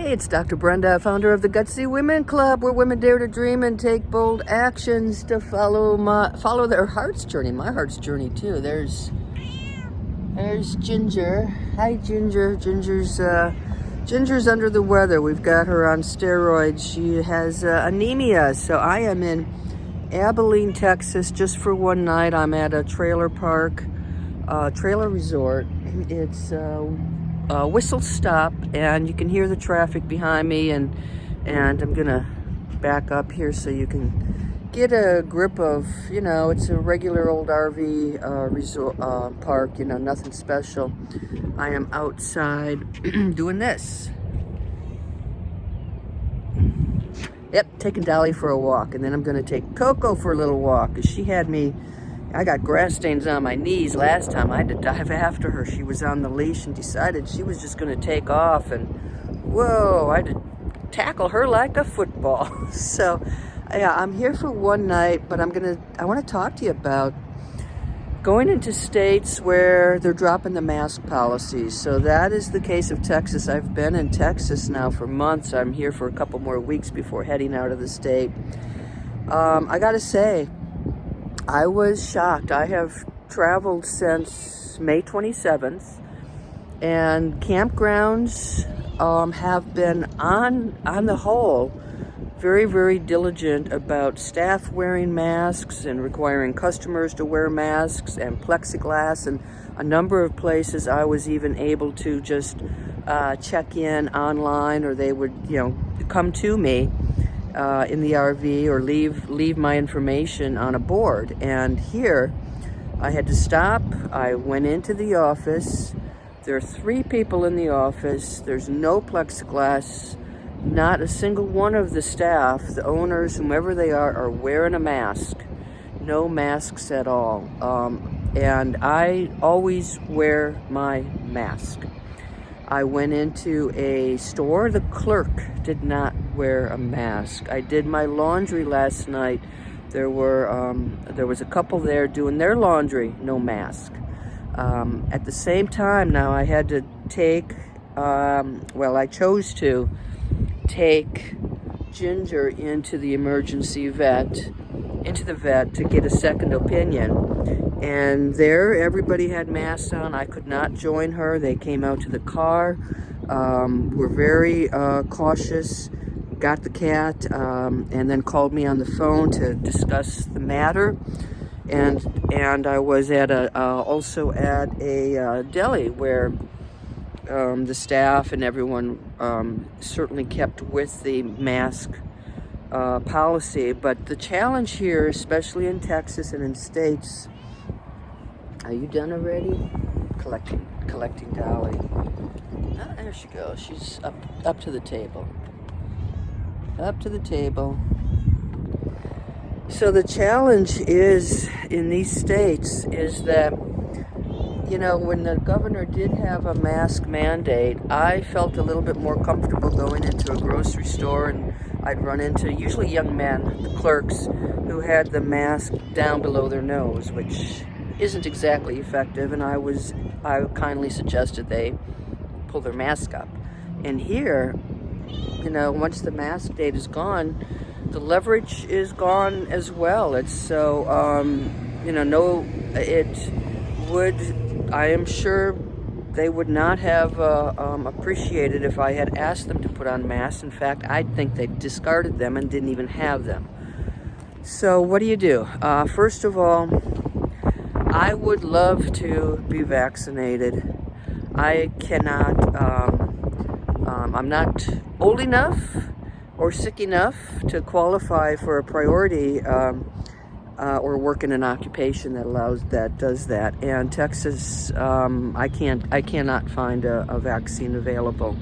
Hey, it's Dr. Brenda, founder of the Gutsy Women Club, where women dare to dream and take bold actions to follow their heart's journey, my heart's journey too. There's Ginger. Hi, Ginger. Ginger's under the weather. We've got her on steroids. She has anemia. So I am in Abilene, Texas, just for one night. I'm at a trailer park, trailer resort. It's whistle stop, and you can hear the traffic behind me, and I'm gonna back up here so you can get a grip of, it's a regular old RV resort park, nothing special. I am outside doing this. Yep, taking Dolly for a walk, and then I'm gonna take Coco for a little walk, because I got grass stains on my knees last time. I had to dive after her. She was on the leash and decided she was just going to take off. And whoa, I had to tackle her like a football. So yeah, I'm here for one night, but I want to talk to you about going into states where they're dropping the mask policies. So that is the case of Texas. I've been in Texas now for months. I'm here for a couple more weeks before heading out of the state. I got to say, I was shocked. I have traveled since May 27th, and campgrounds have been, on the whole, very, very diligent about staff wearing masks and requiring customers to wear masks and plexiglass. And a number of places I was even able to just check in online, or they would, come to me in the RV, or leave my information on a board. And here I had to stop. I went into the office. There are 3 people in the office. There's no plexiglass. Not a single one of the staff, the owners, whomever they are wearing a mask. No masks at all. And I always wear my mask. I went into a store. The clerk did not wear a mask. I did my laundry last night. There was a couple there doing their laundry, no mask. At the same time, now I had to take, I chose to take Ginger into the vet to get a second opinion. And there, everybody had masks on. I could not join her. They came out to the car, were very cautious, got the cat, and then called me on the phone to discuss the matter. And I was also at a deli where the staff and everyone certainly kept with the mask policy. But the challenge here, especially in Texas and in states. Are you done already? Collecting Dolly. Ah, there she goes. She's up to the table. Up to the table. So the challenge is, in these states, is that, when the governor did have a mask mandate, I felt a little bit more comfortable going into a grocery store, and I'd run into usually young men, the clerks, who had the mask down below their nose, which isn't exactly effective, and I kindly suggested they pull their mask up. And here, once the mask date is gone, the leverage is gone as well. It's so, I am sure they would not have appreciated if I had asked them to put on masks. In fact, I think they discarded them and didn't even have them. So what do you do? First of all, I would love to be vaccinated. I cannot, I'm not old enough or sick enough to qualify for a priority or work in an occupation that does that. And Texas, I cannot find a vaccine available.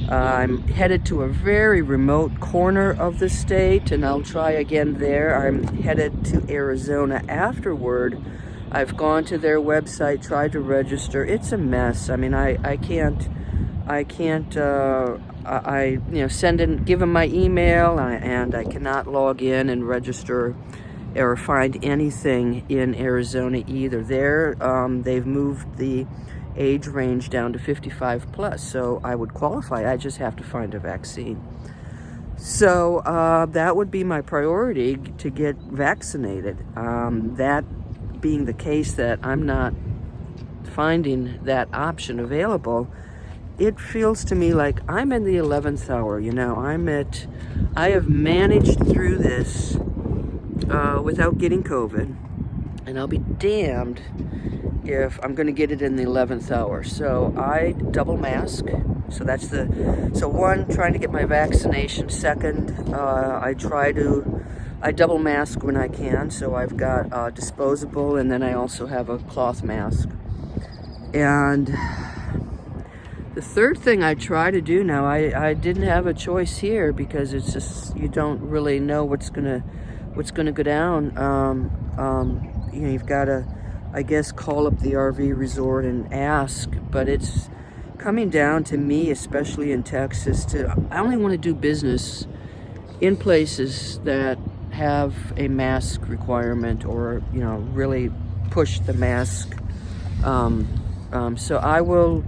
I'm headed to a very remote corner of the state, and I'll try again there. I'm headed to Arizona afterward. I've gone to their website, tried to register. It's a mess. I mean, I can't, give them my email, and I cannot log in and register or find anything in Arizona either. They've moved the age range down to 55 plus, so I would qualify. I just have to find a vaccine. So that would be my priority, to get vaccinated. That being the case that I'm not finding that option available, it feels to me like I'm in the 11th hour. You know, I have managed through this without getting COVID, and I'll be damned if I'm going to get it in the 11th hour. So I double mask. So that's so one, trying to get my vaccination. Second, I double mask when I can. So I've got disposable, and then I also have a cloth mask. And the third thing I try to do now, I didn't have a choice here, because it's just, you don't really know what's gonna go down. You know, you've got to, I guess, call up the RV resort and ask, but it's coming down to me, especially in Texas, I only want to do business in places that have a mask requirement, or, you know, really push the mask. So I will,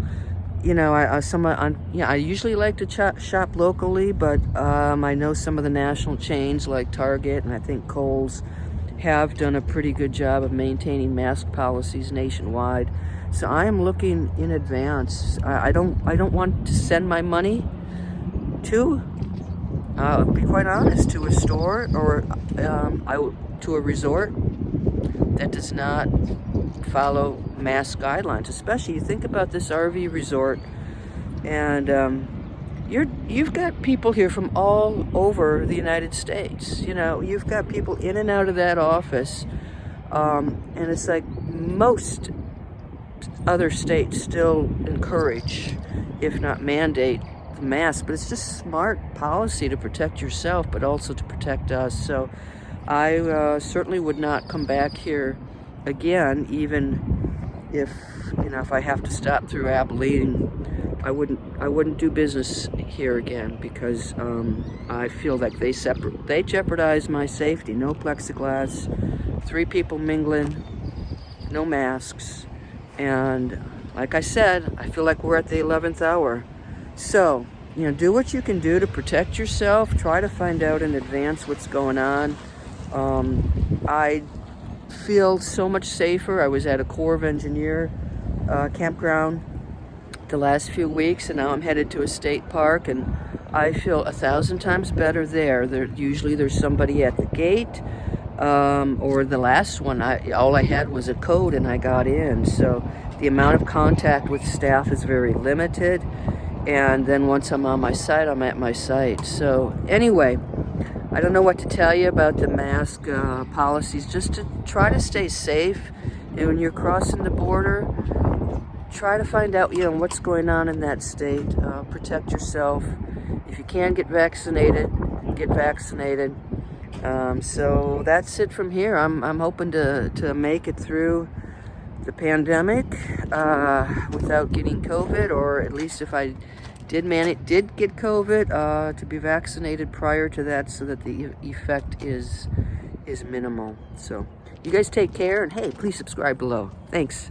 you know, I usually like to shop locally, but I know some of the national chains like Target and I think Kohl's have done a pretty good job of maintaining mask policies nationwide. So I am looking in advance. I don't want to send my money to, be quite honest, to a store or to a resort that does not follow mask guidelines. Especially, you think about this RV resort, and you've got people here from all over the United States. You know, you've got people in and out of that office, and it's like most other states still encourage, if not mandate, the mask, but it's just smart policy to protect yourself, but also to protect us. So I certainly would not come back here again, even if, you know, if I have to stop through Abilene. I wouldn't do business here again, because I feel like they jeopardize my safety. No plexiglass, 3 people mingling, no masks, and like I said, I feel like we're at the 11th hour. So, you know, do what you can do to protect yourself. Try to find out in advance what's going on. I feel so much safer. I was at a Corps of Engineer campground the last few weeks, and now I'm headed to a state park, and I feel 1,000 times better there. Usually there's somebody at the gate, or the last one, all I had was a code and I got in. So the amount of contact with staff is very limited, and then once I'm on my site, I'm at my site. So anyway, I don't know what to tell you about the mask policies. Just to try to stay safe, and when you're crossing the border, try to find out, you know, what's going on in that state. Protect yourself. If you can get vaccinated, get vaccinated. So that's it from here. I'm hoping to make it through the pandemic without getting COVID, or at least if I did get COVID, to be vaccinated prior to that, so that the effect is minimal. So you guys take care, and hey, please subscribe below. Thanks.